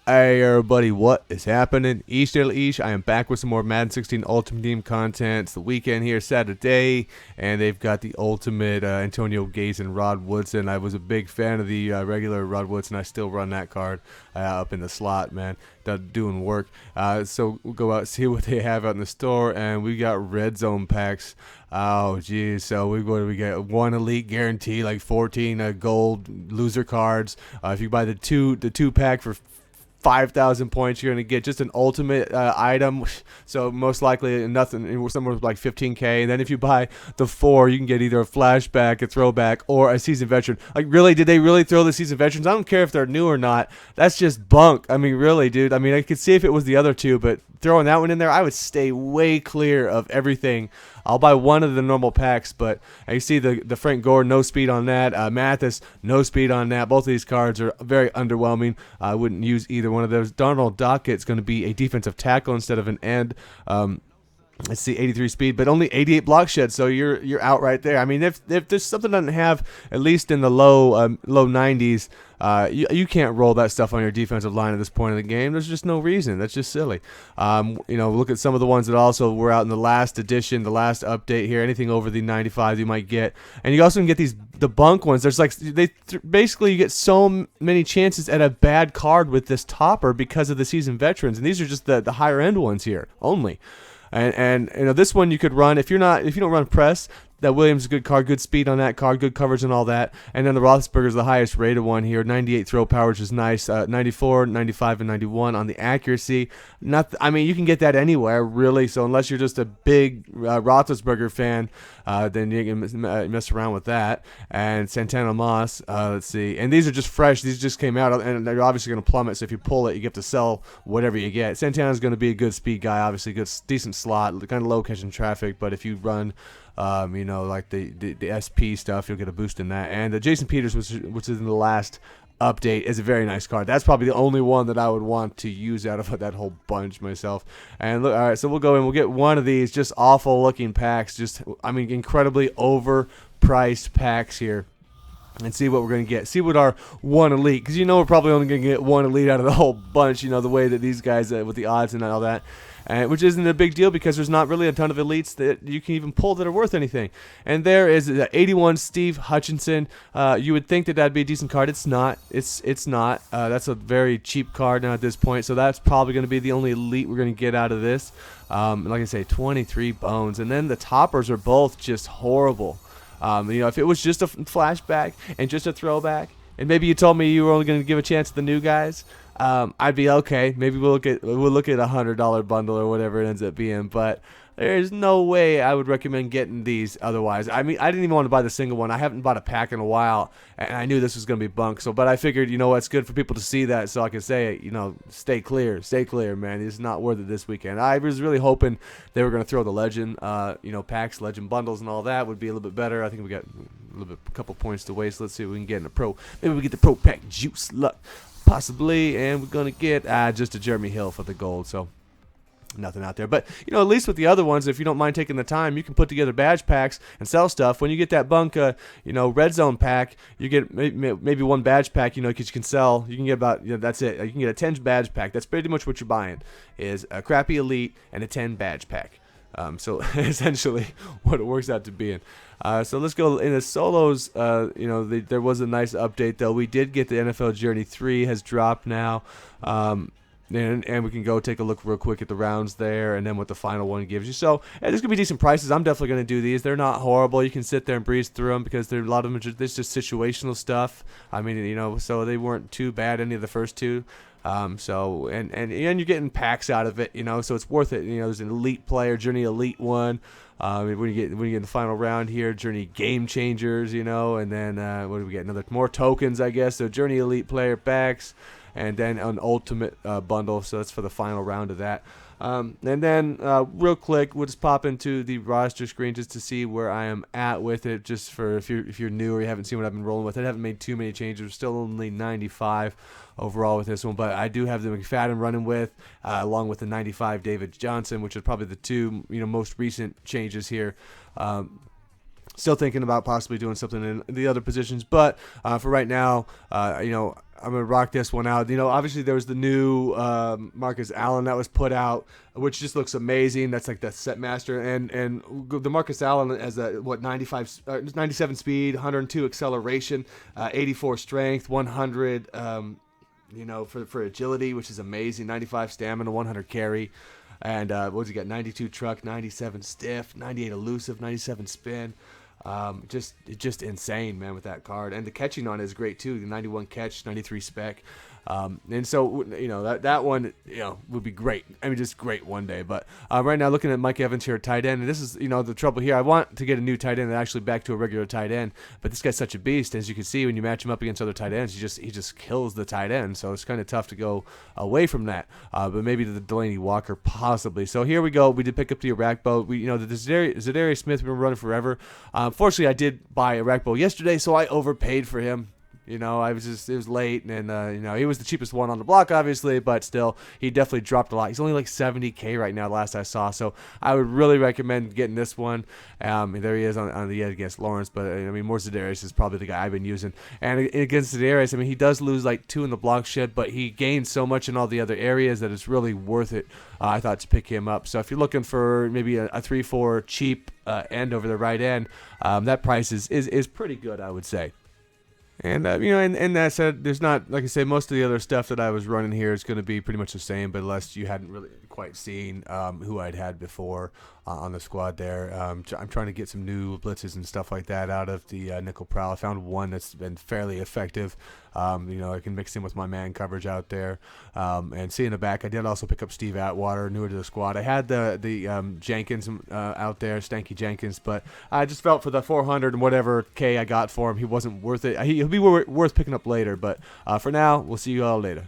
Hey everybody, what is happening? Dela, I am back with some more Madden 16 Ultimate Team content. It's the weekend here, Saturday, and they've got the Ultimate Antonio Gates and Rod Woodson. I was a big fan of the regular Rod Woodson. I still run that card up in the slot, man. Doing work. So we'll go out and see what they have out in the store, and we got red zone packs. Oh geez, so we get one elite guarantee, like 14 gold loser cards. If you buy the two pack for 5,000 points, you're going to get just an ultimate item, so most likely nothing, somewhere like 15k. And then if you buy the 4, you can get either a flashback, a throwback, or a seasoned veteran. Like, really, did they really throw the seasoned veterans? I don't care if they're new or not. That's just bunk. I mean, really, dude. I mean, I could see if it was the other two, but throwing that one in there, I would stay way clear of everything. I'll buy one of the normal packs, but you see the Frank Gore, no speed on that. Mathis, no speed on that. Both of these cards are very underwhelming. I wouldn't use either one of those. Darnell Dockett's going to be a defensive tackle instead of an end. Let's see, 83 speed, but only 88 block shed, so you're out right there. I mean, if there's something doesn't have at least in the low 90s, you can't roll that stuff on your defensive line at this point in the game. There's just no reason. That's just silly. Look at some of the ones that also were out in the last edition, the last update here. Anything over the 95 you might get, and you also can get the bunk ones. There's like basically you get so many chances at a bad card with this topper because of the seasoned veterans, and these are just the higher end ones here only. And this one you could run if you don't run press. That Williams is a good card, good speed on that card, good coverage and all that. And then the Roethlisberger is the highest rated one here, 98 throw power, which is nice. 94, 95, and 91 on the accuracy. You can get that anywhere really. So unless you're just a big Roethlisberger fan, then you can mess around with that. And Santana Moss, let's see. And these are just fresh. These just came out, and they're obviously going to plummet. So if you pull it, you get to sell whatever you get. Santana's going to be a good speed guy, obviously good, decent slot, kind of low catching traffic. But if you run like the SP stuff, you'll get a boost in that. And Jason Peters, which is in the last update, is a very nice card. That's probably the only one that I would want to use out of that whole bunch myself. And look, all right, so we'll go in. We'll get one of these just awful looking packs. Incredibly overpriced packs here. And see what we're going to get. See what our one elite, because we're probably only going to get one elite out of the whole bunch, the way that these guys, with the odds and all that. Which isn't a big deal because there's not really a ton of elites that you can even pull that are worth anything. And there is 81 Steve Hutchinson. You would think that that'd be a decent card. It's not. It's not. That's a very cheap card now at this point. So that's probably going to be the only elite we're going to get out of this. Like I say, 23 bones. And then the toppers are both just horrible. If it was just a flashback and just a throwback, and maybe you told me you were only going to give a chance to the new guys, I'd be okay. Maybe we'll look at a $100 bundle or whatever it ends up being. But there's no way I would recommend getting these otherwise. I mean, I didn't even want to buy the single one. I haven't bought a pack in a while, and I knew this was going to be bunk. But I figured, it's good for people to see that, so I can say, stay clear, man. It's not worth it this weekend. I was really hoping they were going to throw the legend, packs, legend bundles, and all that would be a little bit better. I think we got a couple points to waste. Let's see if we can get in a pro. Maybe we get the pro pack juice luck. Possibly, and we're going to get just a Jeremy Hill for the gold, so nothing out there. But, at least with the other ones, if you don't mind taking the time, you can put together badge packs and sell stuff. When you get that bunk, red zone pack, you get maybe one badge pack, because you can sell. You can get about, that's it. You can get a 10 badge pack. That's pretty much what you're buying, is a crappy elite and a 10 badge pack. So essentially what it works out to being. So let's go in the solos. There was a nice update though. We did get the NFL Journey 3 has dropped now. And we can go take a look real quick at the rounds there, and then what the final one gives you. So there's going to be decent prices. I'm definitely going to do these. They're not horrible. You can sit there and breeze through them because a lot of them it's just situational stuff. I mean, so they weren't too bad, any of the first two. And you're getting packs out of it, so it's worth it. There's an elite player, Journey Elite 1. When you get in the final round here, Journey Game Changers, and then what do we get? More tokens, I guess. So Journey Elite player packs, and then an Ultimate bundle. So that's for the final round of that. And then real quick, we'll just pop into the roster screen just to see where I am at with it. Just for if you're new or you haven't seen what I've been rolling with, I haven't made too many changes. We're still only 95 overall with this one, but I do have the McFadden running with, along with the 95 David Johnson, which is probably the two most recent changes here. Still thinking about possibly doing something in the other positions, but for right now, I'm gonna rock this one out. Obviously there was the new Marcus Allen that was put out, which just looks amazing. That's like the set master, and the Marcus Allen has a 97 speed, 102 acceleration, 84 strength, 100. For agility, which is amazing. 95 stamina, 100 carry. And what's he got? 92 truck, 97 stiff, 98 elusive, 97 spin. Just insane, man, with that card. And the catching on it is great too. The 91 catch, 93 spec. And so, that one, would be great. I mean, just great one day. But right now, looking at Mike Evans here at tight end, and this is, the trouble here. I want to get a new tight end and actually back to a regular tight end. But this guy's such a beast. As you can see, when you match him up against other tight ends, he just kills the tight end. So it's kind of tough to go away from that. But maybe the Delaney Walker, possibly. So here we go. We did pick up the Iraq bow. The Zadarius Smith, we've been running forever. Fortunately, I did buy a Iraq bow yesterday, so I overpaid for him. It was late, and he was the cheapest one on the block, obviously, but still, he definitely dropped a lot. He's only like 70K right now, last I saw, so I would really recommend getting this one. There he is on the edge against Lawrence, but more Zadarius is probably the guy I've been using. And against Zadarius, he does lose like 2 in the block shed, but he gains so much in all the other areas that it's really worth it, I thought, to pick him up. So if you're looking for maybe a 3-4 cheap end over the right end, that price is pretty good, I would say. And, and that said, there's not, like I say, most of the other stuff that I was running here is going to be pretty much the same, but unless you hadn't really quite seen who I'd had before on the squad there. I'm trying to get some new blitzes and stuff like that out of the nickel prowl. I found one that's been fairly effective. I can mix in with my man coverage out there. And see in the back, I did also pick up Steve Atwater, newer to the squad. I had the Jenkins out there, Stanky Jenkins, but I just felt for the 400 and whatever K I got for him, he wasn't worth it. He'll be worth picking up later, but for now, we'll see you all later.